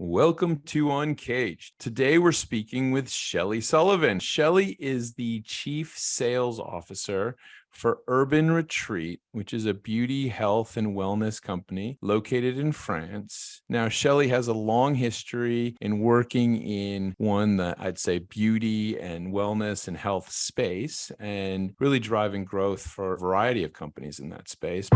Welcome to UNCAGED. Today we're speaking with Shellie Sullivan. Shellie is the Chief Sales Officer for Urban Retreat, which is a beauty, health, and wellness company located in France. Now, Shellie has a long history in working in I'd say beauty and wellness and health space, and really driving growth for a variety of companies in that space.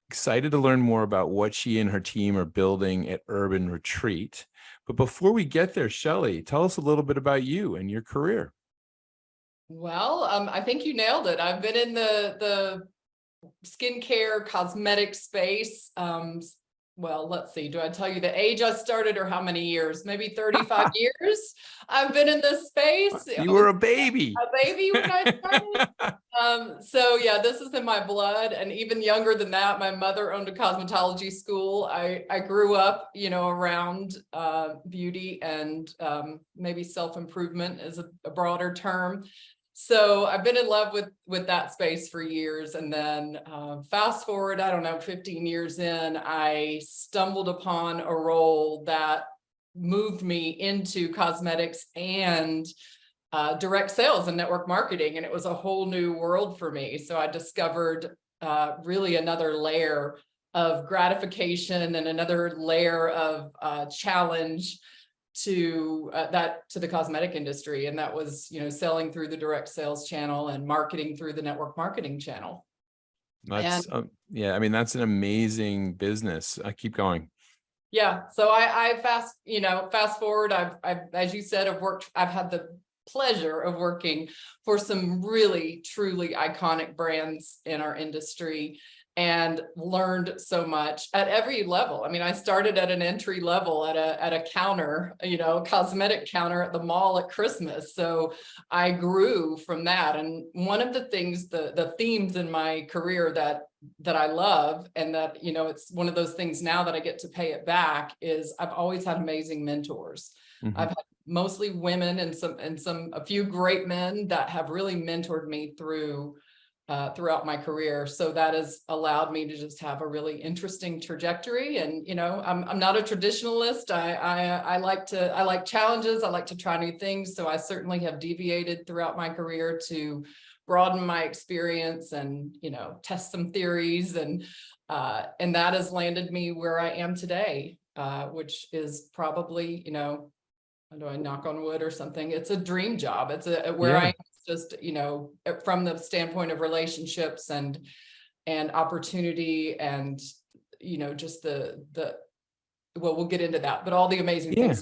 Excited to learn more about what she and her team are building at Urban Retreat. But before we get there, Shellie, tell us a little bit about you and your career. Well, I think you nailed it. I've been in the skincare cosmetic space. Well, let's see. Do I tell you the age I started or how many years? Maybe 35 years I've been in this space. You were a baby. A baby when I started. So yeah, this is in my blood. And even younger than that, my mother owned a cosmetology school. I grew up, around beauty and maybe self-improvement is a broader term. So I've been in love with that space for years. And then fast forward, 15 years in, I stumbled upon a role that moved me into cosmetics and direct sales and network marketing. And it was a whole new world for me. So I discovered really another layer of gratification and another layer of challenge to the cosmetic industry. And that was, selling through the direct sales channel and marketing through the network marketing channel. That's that's an amazing business. I keep going. Yeah. So I fast forward, I've, as you said, I've had the pleasure of working for some really, truly iconic brands in our industry and learned so much at every level. I mean, I started at an entry level at a counter, cosmetic counter at the mall at Christmas. So I grew from that. And one of the things, the themes in my career that I love, and that, it's one of those things now that I get to pay it back, is I've always had amazing mentors. Mm-hmm. I've had mostly women and a few great men that have really mentored me throughout my career. So that has allowed me to just have a really interesting trajectory. And, I'm not a traditionalist. I like challenges. I like to try new things. So I certainly have deviated throughout my career to broaden my experience and, test some theories. And that has landed me where I am today, which is probably, do I knock on wood or something? It's a dream job. It's where I am just, from the standpoint of relationships and opportunity and, just we'll get into that, but all the amazing things.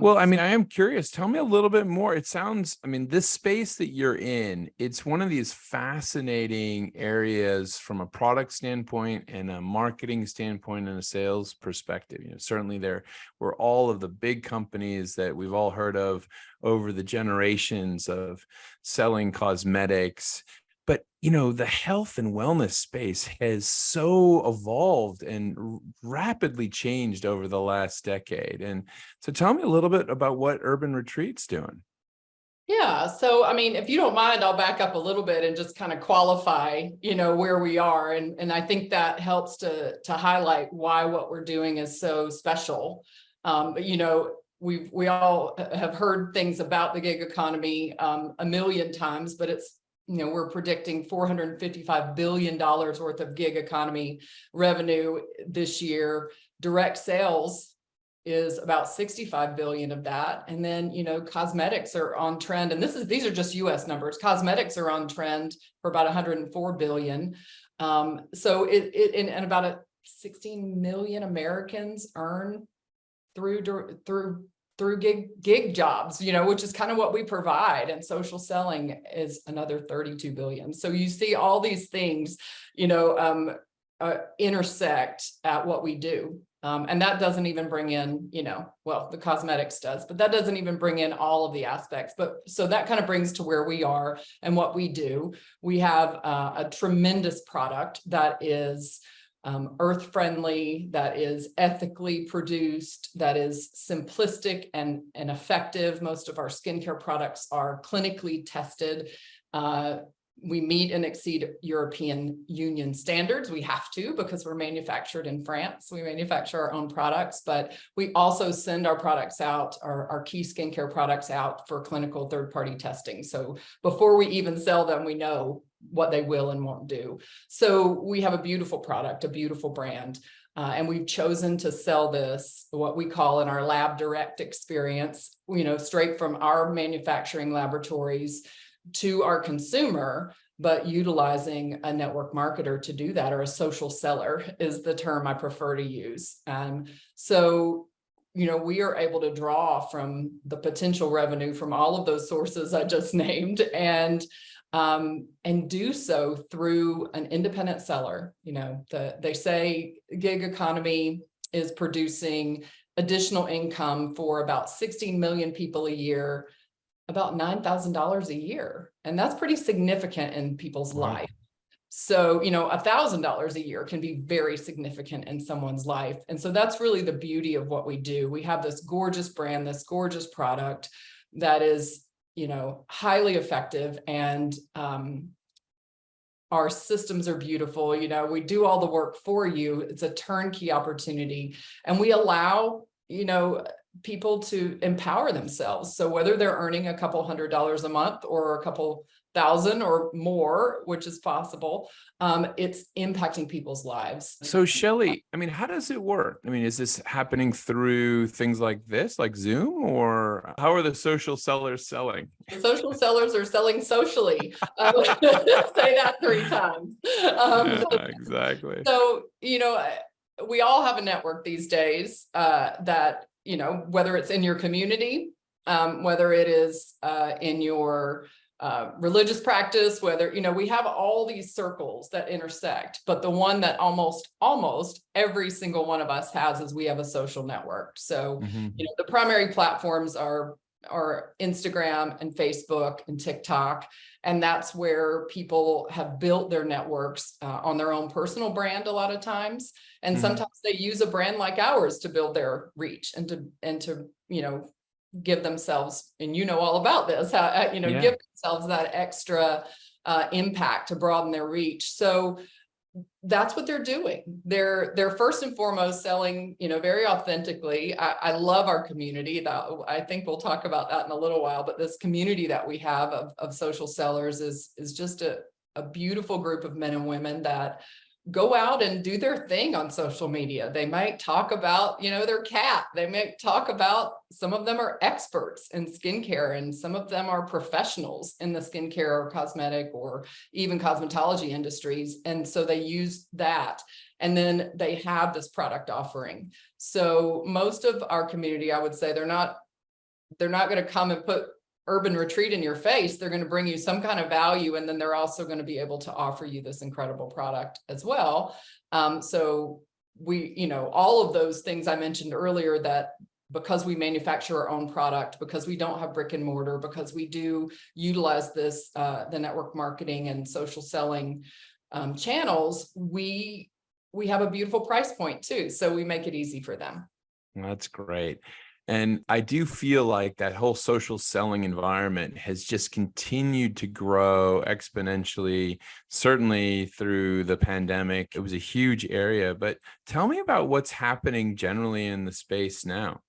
Well, I am curious. Tell me a little bit more. It sounds, this space that you're in, it's one of these fascinating areas from a product standpoint and a marketing standpoint and a sales perspective. Certainly there were all of the big companies that we've all heard of over the generations of selling cosmetics. But, the health and wellness space has so evolved and rapidly changed over the last decade. And so tell me a little bit about what Urban Retreat's doing. Yeah. So, if you don't mind, I'll back up a little bit and just kind of qualify, where we are. And I think that helps to highlight why what we're doing is so special. But, we all have heard things about the gig economy a million times, but it's, we're predicting $455 billion worth of gig economy revenue this year. Direct sales is about 65 billion of that. And then, cosmetics are on trend. And these are just US numbers. Cosmetics are on trend for about 104 billion. So and about 16 million Americans earn through gig jobs, which is kind of what we provide. And social selling is another 32 billion. So you see all these things, intersect at what we do. And that doesn't even bring in, the cosmetics does, but that doesn't even bring in all of the aspects. But so that kind of brings to where we are and what we do. We have a tremendous product that is earth friendly, that is ethically produced, that is simplistic and effective. Most of our skincare products are clinically tested. We meet and exceed European Union standards. We have to, because we're manufactured in France. We manufacture our own products, but we also send our products out, our key skincare products out for clinical third-party testing. So before we even sell them, we know what they will and won't do. So we have a beautiful product, a beautiful brand. And we've chosen to sell this, what we call in our lab direct experience, straight from our manufacturing laboratories to our consumer, but utilizing a network marketer to do that, or a social seller is the term I prefer to use. So, we are able to draw from the potential revenue from all of those sources I just named, and do so through an independent seller. They say gig economy is producing additional income for about 16 million people a year, about $9,000 a year. And that's pretty significant in people's life. So, $1,000 a year can be very significant in someone's life. And so that's really the beauty of what we do. We have this gorgeous brand, this gorgeous product that is, highly effective, and our systems are beautiful. We do all the work for you. It's a turnkey opportunity, and we allow, people to empower themselves. So whether they're earning a couple $100 a month or a couple thousand or more, which is possible, it's impacting people's lives. So Shellie, how does it work? Is this happening through things like this, like Zoom, or how are the social sellers selling? The social sellers are selling socially. Say that 3 times. Yeah, exactly. So, we all have a network these days that, whether it's in your community, whether it is in your religious practice, whether, we have all these circles that intersect, but the one that almost every single one of us has is we have a social network. So, the primary platforms are Instagram and Facebook and TikTok. And that's where people have built their networks on their own personal brand a lot of times. And sometimes they use a brand like ours to build their reach and to give themselves, and all about this, how, give themselves that extra impact to broaden their reach. So that's what they're doing. They're first and foremost selling, very authentically. I love our community. I think we'll talk about that in a little while, but this community that we have of social sellers is just a beautiful group of men and women that go out and do their thing on social media. They might talk about, their cat. They might talk about, some of them are experts in skincare, and some of them are professionals in the skincare or cosmetic or even cosmetology industries. And so they use that. And then they have this product offering. So most of our community, I would say, they're not going to come and put Urban Retreat in your face. They're going to bring you some kind of value, and then they're also going to be able to offer you this incredible product as well. So we, all of those things I mentioned earlier, that because we manufacture our own product, because we don't have brick and mortar, because we do utilize this, the network marketing and social selling channels, we have a beautiful price point too. So we make it easy for them. That's great. And I do feel like that whole social selling environment has just continued to grow exponentially, certainly through the pandemic. It was a huge area, but tell me about what's happening generally in the space now.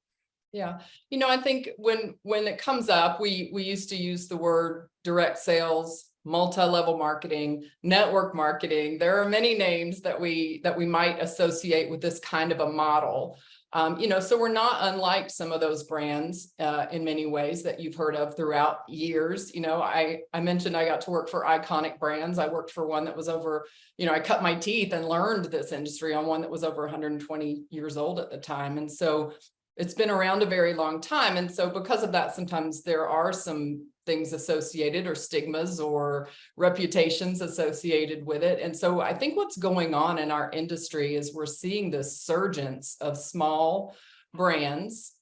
Yeah. I think when it comes up, we used to use the word direct sales, multi-level marketing, network marketing. There are many names that we might associate with this kind of a model. So we're not unlike some of those brands in many ways that you've heard of throughout years. I mentioned I got to work for iconic brands. I worked for one that was over, I cut my teeth and learned this industry on one that was over 120 years old at the time. And so it's been around a very long time. And so because of that, sometimes there are some things associated, or stigmas or reputations associated with it. And so I think what's going on in our industry is we're seeing this surgence of small brands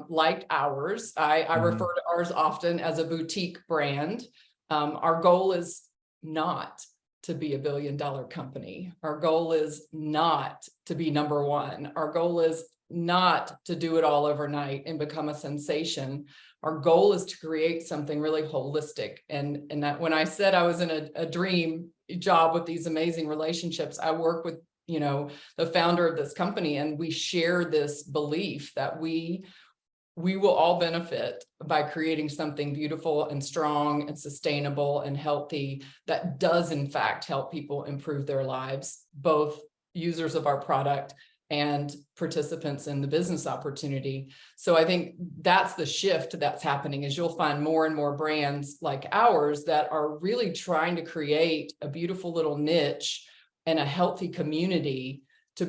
like ours. I refer to ours often as a boutique brand. Our goal is not to be $1 billion company. Our goal is not to be number one. Our goal is not to do it all overnight and become a sensation. Our goal is to create something really holistic. And that when I said I was in a dream job with these amazing relationships, I work with, the founder of this company, and we share this belief that we will all benefit by creating something beautiful and strong and sustainable and healthy that does in fact help people improve their lives, both users of our product and participants in the business opportunity. So I think that's the shift that's happening, is you'll find more and more brands like ours that are really trying to create a beautiful little niche and a healthy community to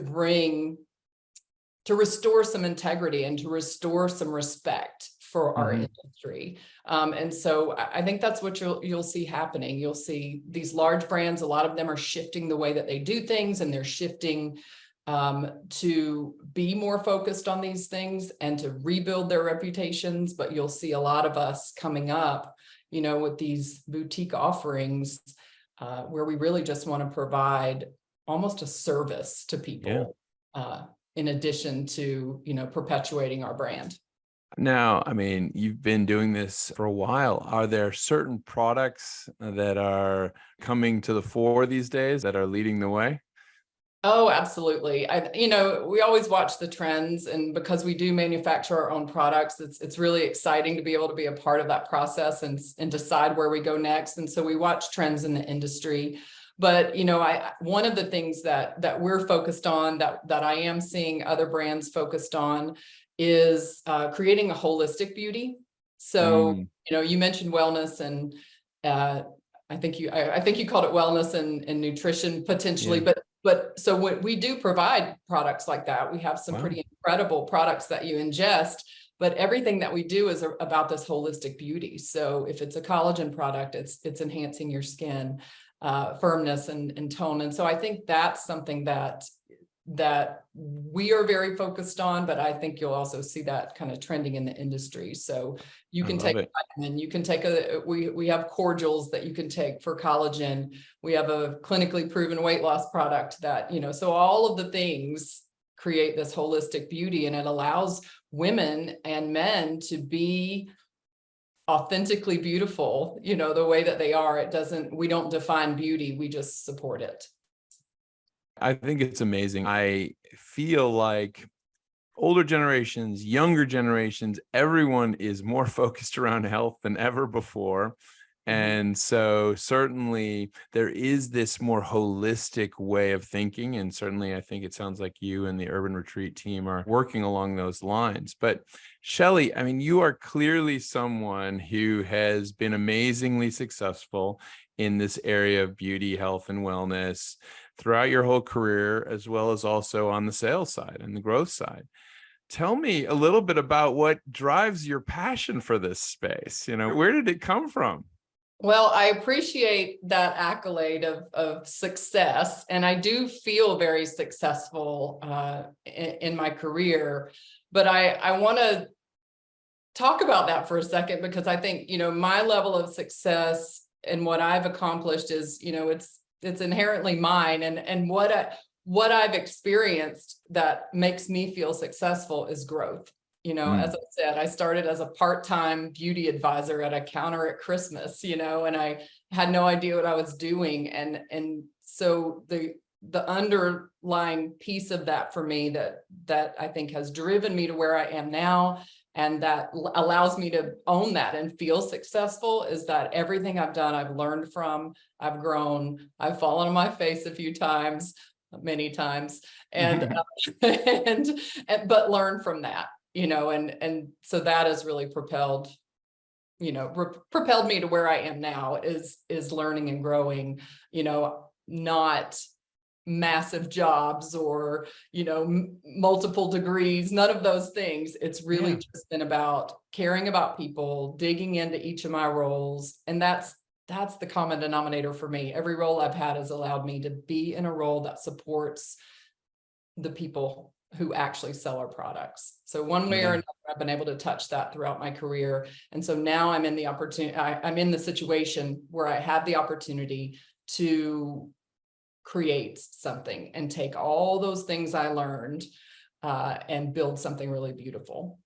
restore some integrity and to restore some respect for our industry. And so I think that's what you'll see happening. You'll see these large brands, a lot of them are shifting the way that they do things, and they're shifting to be more focused on these things and to rebuild their reputations. But you'll see a lot of us coming up, with these boutique offerings where we really just want to provide almost a service to people. In addition to, perpetuating our brand. Now, I mean, you've been doing this for a while. Are there certain products that are coming to the fore these days that are leading the way? Oh, absolutely. We always watch the trends, and because we do manufacture our own products, it's really exciting to be able to be a part of that process and decide where we go next. And so we watch trends in the industry. But, one of the things that we're focused on, that I am seeing other brands focused on, is creating a holistic beauty. So, you mentioned wellness, and I think you called it wellness and nutrition potentially, but so what we do provide products like that. We have some pretty incredible products that you ingest, but everything that we do is about this holistic beauty. So if it's a collagen product, it's enhancing your skin firmness and tone. And so I think that's something that we are very focused on, but I think you'll also see that kind of trending in the industry. So you can take a vitamin, you can take we have cordials that you can take for collagen. We have a clinically proven weight loss product that, so all of the things create this holistic beauty, and it allows women and men to be authentically beautiful, the way that they are. We don't define beauty, we just support it. I think it's amazing. I feel like older generations, younger generations, everyone is more focused around health than ever before. And so certainly there is this more holistic way of thinking. And certainly I think it sounds like you and the Urban Retreat team are working along those lines. But Shellie, I mean, you are clearly someone who has been amazingly successful in this area of beauty, health, and wellness throughout your whole career, as well as also on the sales side and the growth side. Tell me a little bit about what drives your passion for this space. Where did it come from? Well, I appreciate that accolade of success, and I do feel very successful in my career. But I want to talk about that for a second, because I think, my level of success and what I've accomplished is, it's inherently mine, and what I've experienced that makes me feel successful is growth. As I said, I started as a part-time beauty advisor at a counter at Christmas, and I had no idea what I was doing. And so the underlying piece of that for me that I think has driven me to where I am now, and that allows me to own that and feel successful, is that everything I've done, I've learned from, I've grown, I've fallen on my face a few times, many times, and but learn from that. And so that has really propelled me to where I am now, is learning and growing, not massive jobs or, multiple degrees, none of those things. It's really just been about caring about people, digging into each of my roles. And that's the common denominator for me. Every role I've had has allowed me to be in a role that supports the people who actually sell our products. So one way or another, I've been able to touch that throughout my career. And so now I'm in the situation where I have the opportunity to create something and take all those things I learned and build something really beautiful.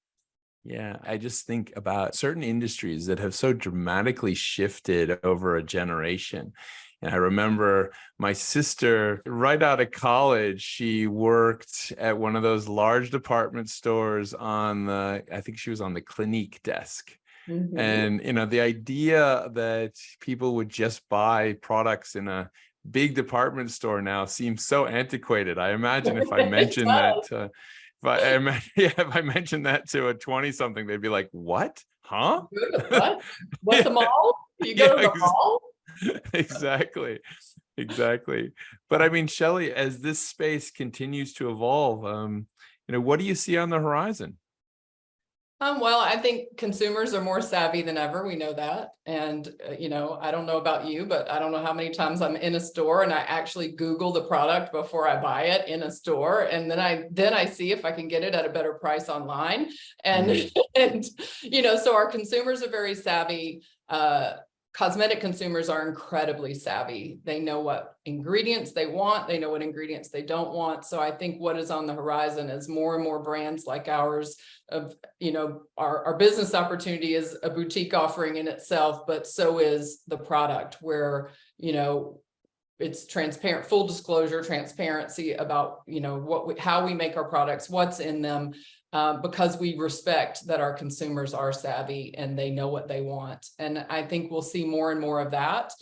Yeah, I just think about certain industries that have so dramatically shifted over a generation. And I remember my sister, right out of college, she worked at one of those large department stores I think she was on the Clinique desk. Mhm. And, the idea that people would just buy products in a big department store now seems so antiquated. I imagine if I It mentioned that, does. yeah, if I mentioned that to a 20-something, they'd be like, what? Huh? Go to what? What's a Yeah, mall? You yeah, go to the mall? exactly. Exactly. But I mean, Shellie, as this space continues to evolve, what do you see on the horizon? Well, I think consumers are more savvy than ever. We know that. And, I don't know about you, but I don't know how many times I'm in a store and I actually Google the product before I buy it in a store. And then I see if I can get it at a better price online. And, Mm, and, so our consumers are very savvy. Cosmetic consumers are incredibly savvy. They know what ingredients they want. They know what ingredients they don't want. So I think what is on the horizon is more and more brands like ours of, our business opportunity is a boutique offering in itself, but so is the product where, it's transparent, full disclosure, transparency about, how we make our products, what's in them, because we respect that our consumers are savvy and they know what they want. And I think we'll see more and more of that.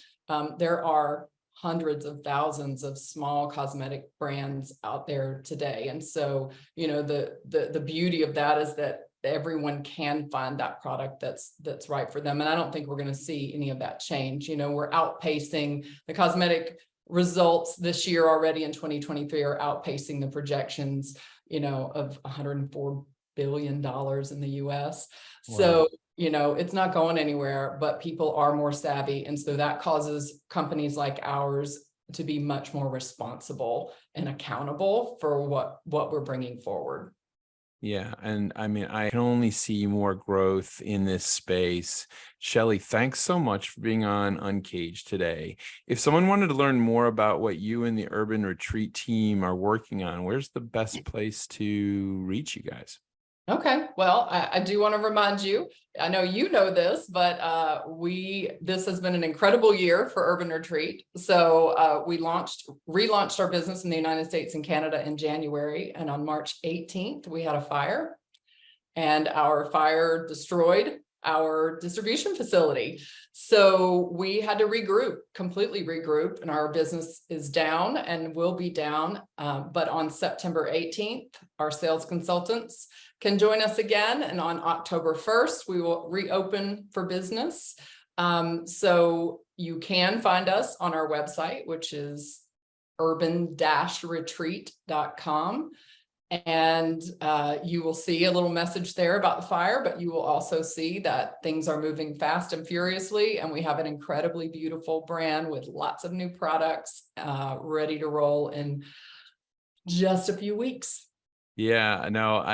There are hundreds of thousands of small cosmetic brands out there today. And so, the beauty of that is that everyone can find that product that's right for them. And I don't think we're going to see any of that change. We're outpacing the cosmetic results this year already in 2023 are outpacing the projections, of $104 billion in the US. wow. So, it's not going anywhere, but people are more savvy. And so that causes companies like ours to be much more responsible and accountable for what we're bringing forward. Yeah. And I mean, I can only see more growth in this space. Shellie, thanks so much for being on Uncaged today. If someone wanted to learn more about what you and the Urban Retreat team are working on, where's the best place to reach you guys? Okay, well, I do want to remind you, I know you know this, but this has been an incredible year for Urban Retreat. So we relaunched our business in the United States and Canada in January, and on March 18th, we had a fire, and our fire destroyed our distribution facility. So we had to completely regroup, and our business is down and will be down. But on September 18th, our sales consultants can join us again. And on October 1st, we will reopen for business. So you can find us on our website, which is urban-retreat.com. And you will see a little message there about the fire, but you will also see that things are moving fast and furiously. And we have an incredibly beautiful brand with lots of new products ready to roll in just a few weeks. Yeah, no,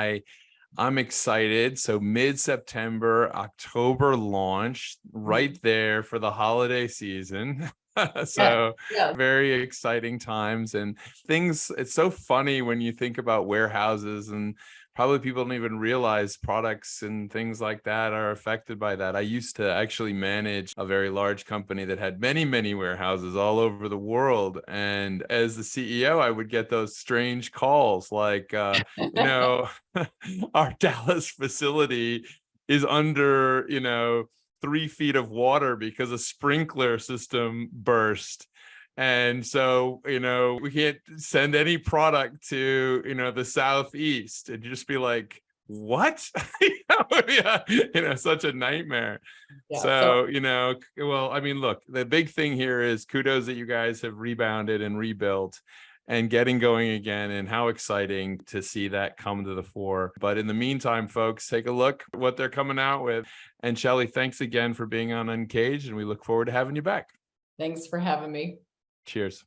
I'm excited. So mid-September, October launch right there for the holiday season. Yes, So yes. very exciting times and things. It's so funny when you think about warehouses, and probably people don't even realize products and things like that are affected by that. I used to actually manage a very large company that had many, many warehouses all over the world. And as the CEO, I would get those strange calls like, our Dallas facility is under, 3 feet of water because a sprinkler system burst. And so, we can't send any product to, the Southeast. And you just be like, what? Yeah, such a nightmare. Yeah. So So, well, I mean, look, the big thing here is kudos that you guys have rebounded and rebuilt and getting going again, and how exciting to see that come to the fore. But in the meantime, folks, take a look at what they're coming out with. And Shellie, thanks again for being on Uncaged, and we look forward to having you back. thanks for having me. Cheers.